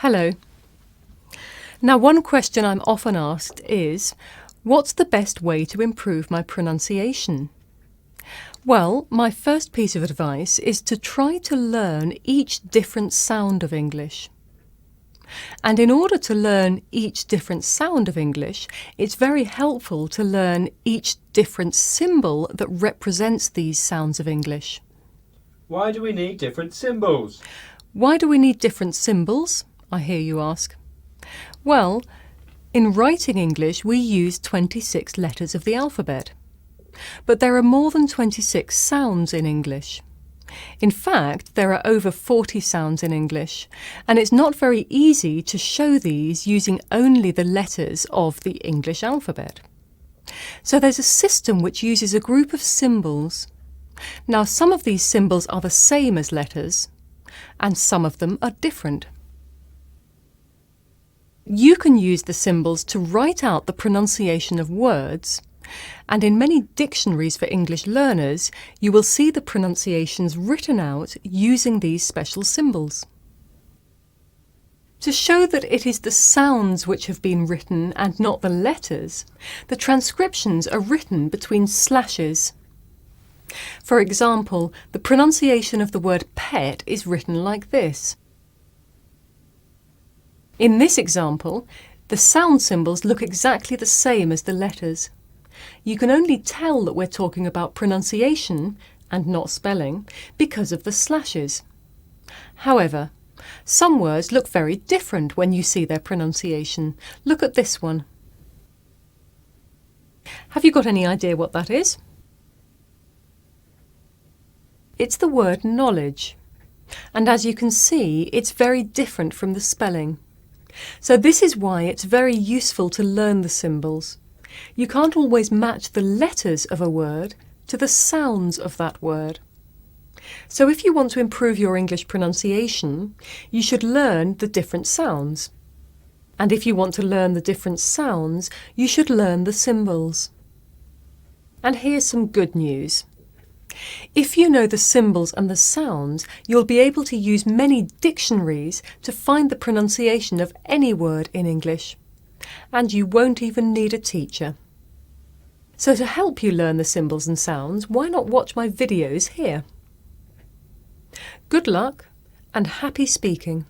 Hello. Now, one question I'm often asked is, what's the best way to improve my pronunciation? Well, my first piece of advice is to try to learn each different sound of English. And in order to learn each different sound of English, it's very helpful to learn each different symbol that represents these sounds of English. Why do we need different symbols? Why do we need different symbols? I hear you ask. Well, in writing English we use 26 letters of the alphabet. But there are more than 26 sounds in English. In fact, there are over 40 sounds in English, and it's not very easy to show these using only the letters of the English alphabet. So there's a system which uses a group of symbols. Now, some of these symbols are the same as letters, and some of them are different. You can use the symbols to write out the pronunciation of words, and in many dictionaries for English learners, you will see the pronunciations written out using these special symbols. To show that it is the sounds which have been written and not the letters, the transcriptions are written between slashes. For example, the pronunciation of the word pet is written like this. In this example, the sound symbols look exactly the same as the letters. You can only tell that we're talking about pronunciation and not spelling because of the slashes. However, some words look very different when you see their pronunciation. Look at this one. Have you got any idea what that is? It's the word knowledge. And as you can see, it's very different from the spelling. So this is why it's very useful to learn the symbols. You can't always match the letters of a word to the sounds of that word. So if you want to improve your English pronunciation, you should learn the different sounds. And if you want to learn the different sounds, you should learn the symbols. And here's some good news. If you know the symbols and the sounds, you'll be able to use many dictionaries to find the pronunciation of any word in English. And you won't even need a teacher. So to help you learn the symbols and sounds, why not watch my videos here? Good luck and happy speaking!